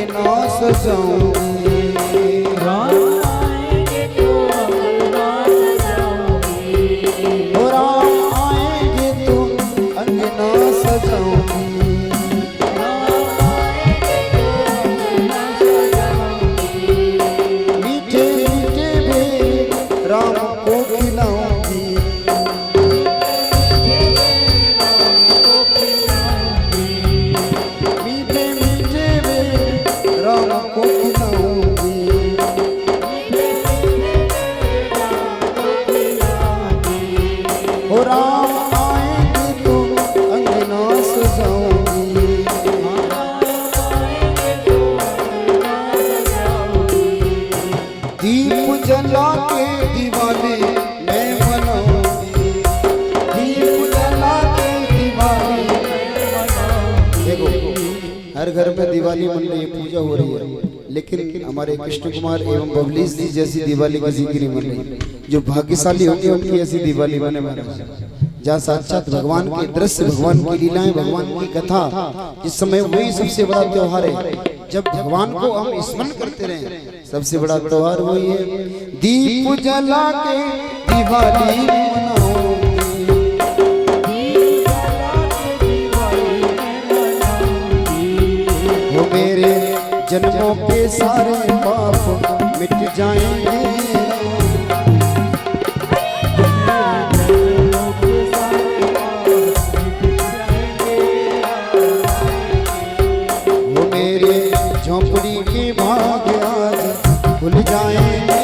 अंगना सजाऊंगी। राम आएंगे तो अंगना सजाऊंगी। राम आएंगे तो अंगना सजाऊंगी। मीठे मीठे भेंट राम को खिलाऊंगी। मीठे मीठे भेंट राम को खिलाऊंगी। ओ राम आएंगे तो अंगना सजाऊंगी। दीप जला के दिवाली मैं मनाऊंगी। दीप जला के दिवाली देखो, हर घर में दिवाली मन रही है, पूजा हो रही है, लेकिन हमारे कृष्ण कुमार एवं बबलीश जी जैसी दिवाली किसी की नहीं मन रही। जो भाग्यशाली होंगे उनकी ऐसी दिवाली बने महाराज, जहाँ साक्षात भगवान के दृश्य, भगवान की लीलाएं, भगवान की कथा, इस समय वही सबसे बड़ा त्योहार है। जब भगवान को हम स्मरण करते रहे, सबसे बड़ा त्योहार वही है। दीप जला के दिवाली मनाऊंगी। वो मेरे जन्मों के सारे पाप मिट जाएंगे। झोंपड़ी के भाग आज खुल जाएंगे।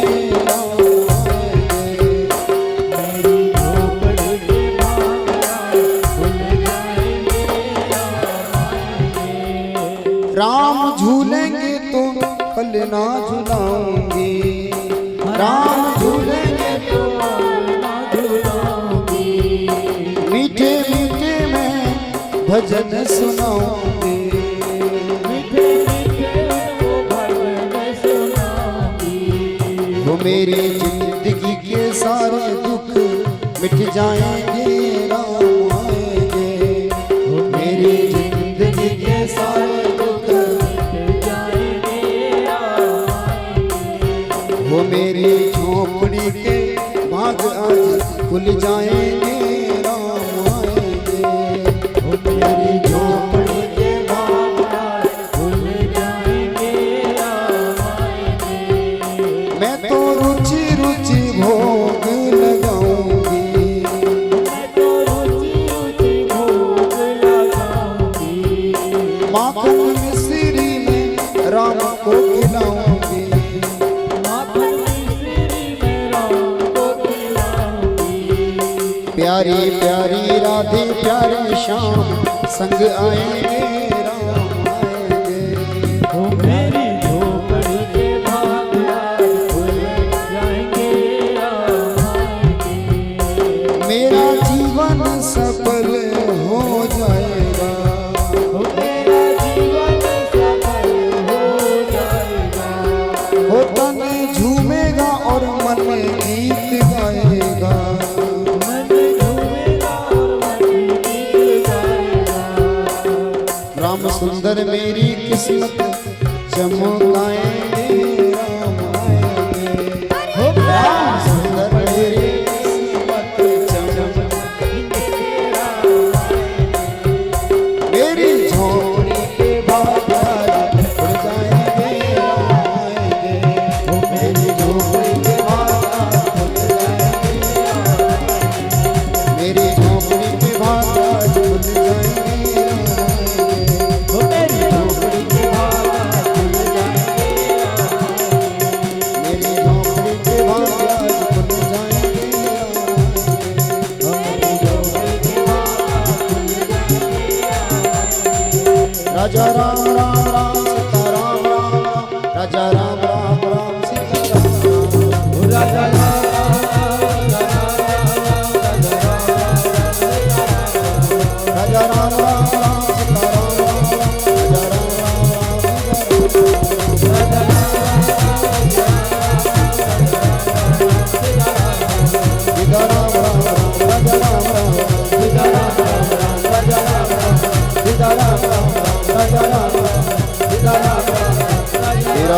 राम झूलेंगे तो पलना झुलाऊंगी। राम झूलेंगे तो पलना झुलाऊंगी। मीठे मीठे मैं भजन सुनाऊंगी। वो मेरी जिंदगी के सारे दुख मिट जाएंगे। राम आएंगे, वो मेरी जिंदगी के सारे दुख मिट जाएंगे। वो मेरी झोपड़ी के भाग आज खुल जाएंगे। राम आएंगे, वो मेरी झोपड़ी के भाग आज खुल जाएंगे। मैं तो रुचि रुचि भोग लगाऊंगी। मैं तो रुचि रुचि भोग लगाऊंगी। माखन मिश्री में राम को खिलाऊंगी। माखन मिश्री में राम को खिलाऊंगी। प्यारी प्यारी राधे प्यारे श्याम संग आएंगे। राम आएंगे, वो मेरी झोपड़ी के भाग मेरा जीवन सफल हो जाएगा। मेरा जीवन सफल हो जाएगा। हो तन झूमेगा और मन गीत गाएगा। मन झूमेगा और मन गीत गाएगा। राम सुंदर मेरी किस्मत चमकाएंगे। राम आएंगे, राम सुंदर मेरी मेरी झोपड़ी के भाग खुल जाएंगे। आएंगे, वो मेरी झोपड़ी के भाग खुल जाएंगे। मेरी झोपड़ी के भाग खुल जाएंगे। वो मेरी झोपड़ी के भाग खुल जाएंगे।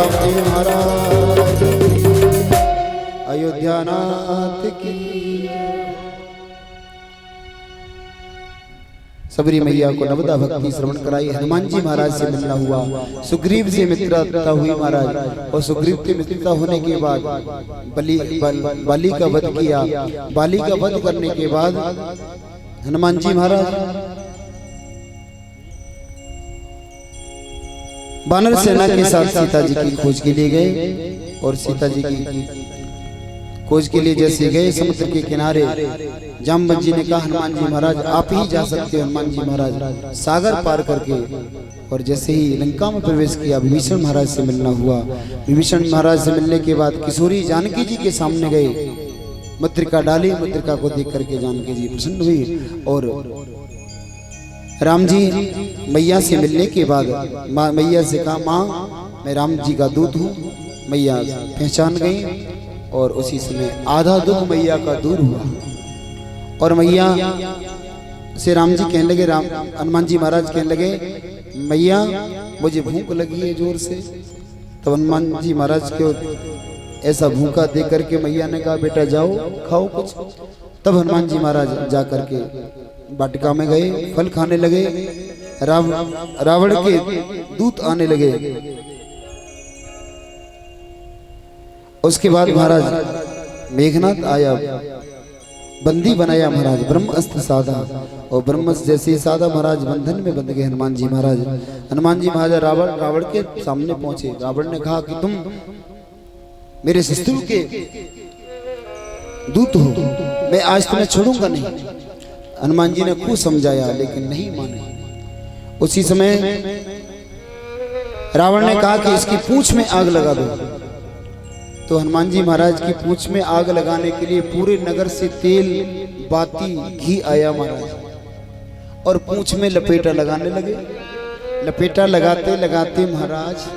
राम जी महाराज, अयोध्या नाथ की। सबरी मैया को नवदा भक्ति श्रवण कराई। हनुमान जी महाराज से मिलना हुआ, सुग्रीव से मित्रता हुई महाराज। और सुग्रीव से मित्रता होने के बाद बाली का वध किया। बाली का वध करने के बाद हनुमान जी महाराज वानर सेना के साथ सीता जी की खोज के लिए गए। और सीता जी की खोज के लिए जैसे गए समुद्र के किनारे, जामवंत जी ने कहा हनुमान जी महाराज आप ही जा सकते हो। हनुमान जी महाराज सागर पार करके और जैसे ही लंका में प्रवेश किया, विभीषण महाराज से मिलना हुआ। विभीषण महाराज से मिलने के बाद किशोरी जानकी जी के सामने गए, मुद्रिका डाली। मुद्रिका को देख करके जानकी जी प्रसन्न हुई। और राम जी मैया से मिलने के बाद मैया से कहा माँ मैं राम जी का दूत हूँ। मैया पहचान गई और उसी समय आधा दुख मैया का दूर हुआ। और मैया से राम जी कहने लगे, राम हनुमान जी महाराज कहने लगे मैया मुझे भूख लगी है जोर से। तो हनुमान जी महाराज को ऐसा भूखा देख करके मैया ने कहा बेटा जाओ खाओ कुछ। तब हनुमान जी महाराज जा करके वाटिका में गए, फल खाने लगे। रावण के दूत आने लगे। उसके बाद महाराज मेघनाथ आया, बंदी बनाया महाराज, ब्रह्मास्त्र साधा। और ब्रह्मास्त्र जैसे ही साधा महाराज बंधन में बंध गए हनुमान जी महाराज। हनुमान जी महाराज रावण के सामने पहुंचे। रावण ने कहा कि तुम मेरे शत्रु के दूत हो, मैं आज तुम्हें छोड़ूंगा नहीं। हनुमान जी ने खूब समझाया लेकिन नहीं माने। उसी समय रावण ने कहा कि इसकी पूंछ में आग लगा दो। तो हनुमान जी महाराज की पूंछ में आग लगाने के लिए पूरे नगर से तेल बाती घी आया महाराज और पूंछ में लपेटा लगाने लगे। लपेटा लगाते लगाते महाराज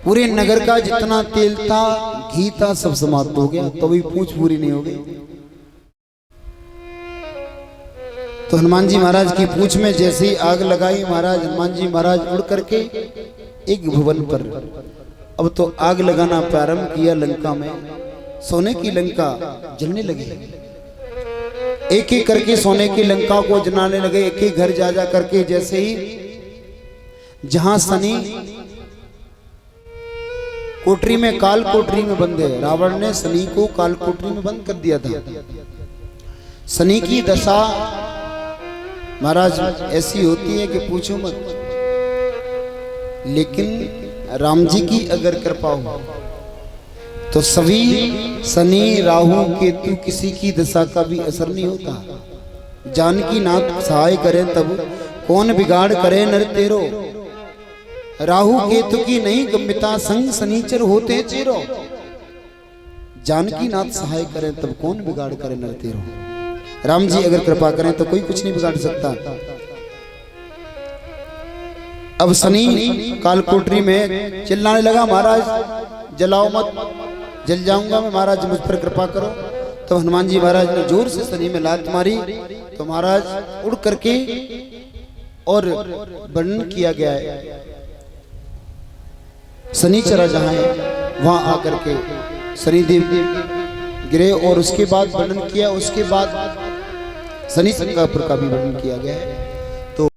पूरे नगर का जितना तेल था घी था सब समाप्त हो गया, तो भी पूंछ पूरी नहीं हो गई। तो हनुमान जी महाराज की पूंछ में जैसे ही आग लगाई महाराज, हनुमान जी महाराज उड़ करके एक भवन पर अब तो आग लगाना प्रारंभ किया। लंका में सोने की लंका जलने लगी। एक एक करके सोने की लंका को जलाने लगे, एक एक घर जा जा करके। जैसे ही जहां शनि कोठरी में काल कोठरी में बंद है, रावण ने शनि को काल कोठरी में बंद कर दिया था। शनि की दशा महाराज ऐसी होती है कि पूछो मत। लेकिन राम जी की अगर कृपा हो तो सभी शनि राहु केतु किसी की दशा का भी असर नहीं होता। जानकी नाथ सहाय करे तब कौन बिगाड़ करे नर तेरो। राहु केतु की नहीं गम्यता संग शनिचर होते चेरो। जानकी नाथ सहाय करे तब कौन बिगाड़ करे नर तेरो। राम जी अगर कृपा करें तो कोई कुछ नहीं बिगाड़ सकता। अब शनि कालकोठरी में चिल्लाने लगा महाराज जलाओ मत, जल जाऊंगा मैं, महाराज मुझ पर कृपा करो। तो हनुमान जी महाराज ने जोर से शनि में लात मारी तो महाराज उड़ करके, और वर्णन किया गया है शनिचरा जहां है वहां आकर के शनिदेव गिरे। और उसके बाद वर्णन किया, उसके बाद शनि संकल्प का भी वर्णन किया गया है।